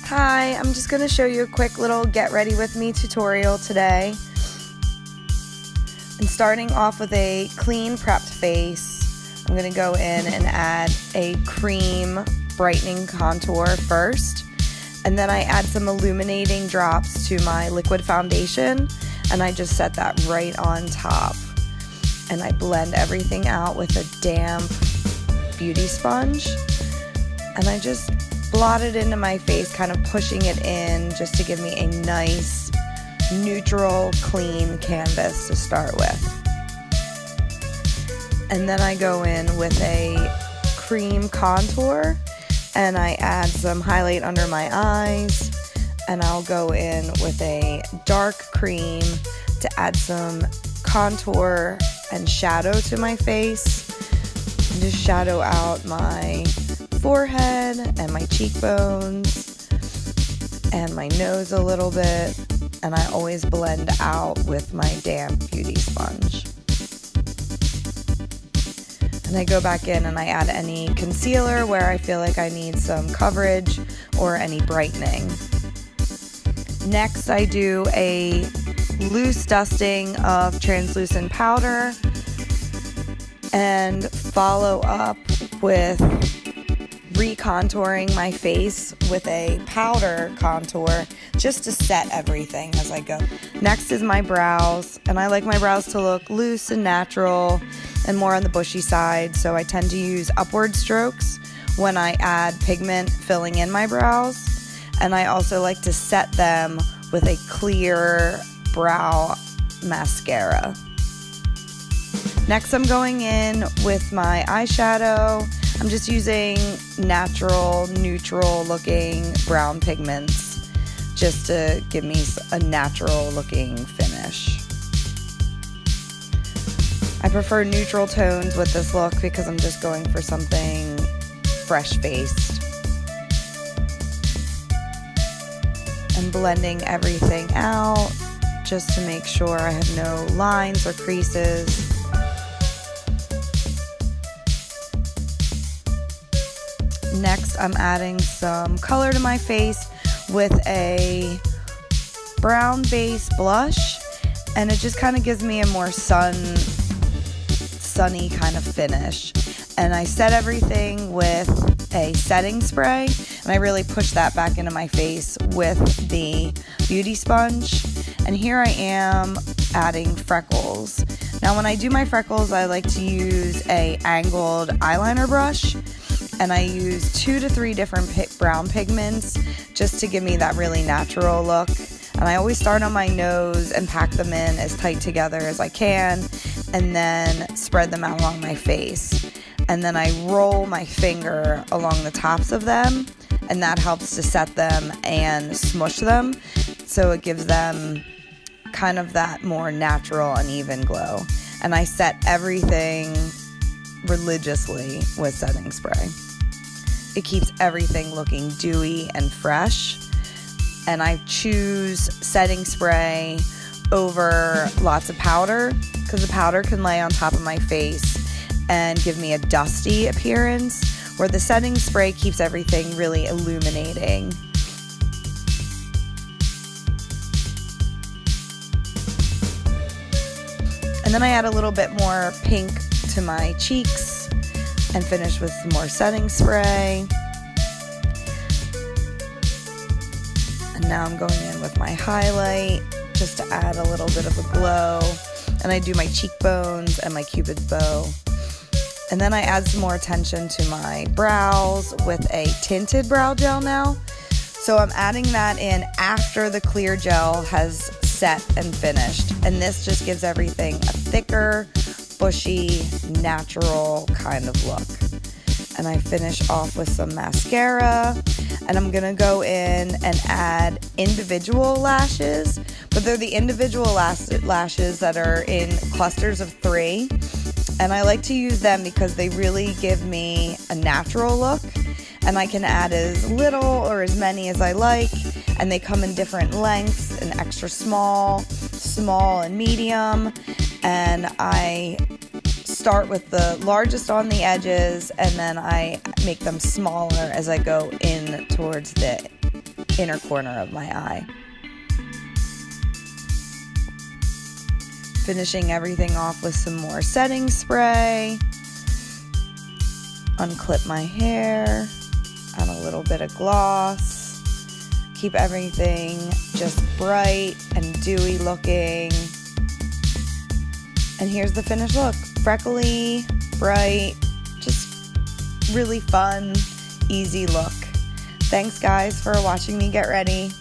Hi, I'm just going to show you a quick little get ready with me tutorial today. And starting off with a clean prepped face, I'm going to go in and add a cream brightening contour first. And then I add some illuminating drops to my liquid foundation, and I just set that right on top. And I blend everything out with a damp beauty sponge. And I just blot it into my face, kind of pushing it in just to give me a nice, neutral, clean canvas to start with. And then I go in with a cream contour, and I add some highlight under my eyes, and I'll go in with a dark cream to add some contour and shadow to my face, and just shadow out my forehead and my cheekbones and my nose a little bit, and I always blend out with my damp beauty sponge. And I go back in and I add any concealer where I feel like I need some coverage or any brightening. Next, I do a loose dusting of translucent powder and follow up with recontouring my face with a powder contour just to set everything as I go. Next is my brows, and I like my brows to look loose and natural and more on the bushy side, so I tend to use upward strokes when I add pigment filling in my brows, and I also like to set them with a clear brow mascara. Next, I'm going in with my eyeshadow. I'm just using natural, neutral looking brown pigments just to give me a natural looking finish. I prefer neutral tones with this look because I'm just going for something fresh faced. And blending everything out just to make sure I have no lines or creases. Next, I'm adding some color to my face with a brown base blush, and it just kind of gives me a more sunny kind of finish. And I set everything with a setting spray, and I really push that back into my face with the beauty sponge. And here I am adding freckles. Now when I do my freckles, I like to use a angled eyeliner brush, and I use 2 to 3 different brown pigments just to give me that really natural look. And I always start on my nose and pack them in as tight together as I can, and then spread them out along my face. And then I roll my finger along the tops of them, and that helps to set them and smush them, so it gives them kind of that more natural and even glow. And I set everything religiously with setting spray. It keeps everything looking dewy and fresh, and I choose setting spray over lots of powder because the powder can lay on top of my face and give me a dusty appearance, where the setting spray keeps everything really illuminating. And then I add a little bit more pink to my cheeks and finish with some more setting spray. And now I'm going in with my highlight just to add a little bit of a glow. And I do my cheekbones and my cupid's bow. And then I add some more attention to my brows with a tinted brow gel now. So I'm adding that in after the clear gel has set and finished. And this just gives everything a thicker, bushy, natural kind of look. And I finish off with some mascara, and I'm gonna go in and add individual lashes, but they're the individual lashes that are in clusters of 3, and I like to use them because they really give me a natural look, and I can add as little or as many as I like, and they come in different lengths, an extra small, small and medium, and I start with the largest on the edges, and then I make them smaller as I go in towards the inner corner of my eye. Finishing everything off with some more setting spray. Unclip my hair. Add a little bit of gloss. Keep everything just bright and dewy looking. And here's the finished look. Freckly, bright, just really fun, easy look. Thanks guys for watching me get ready.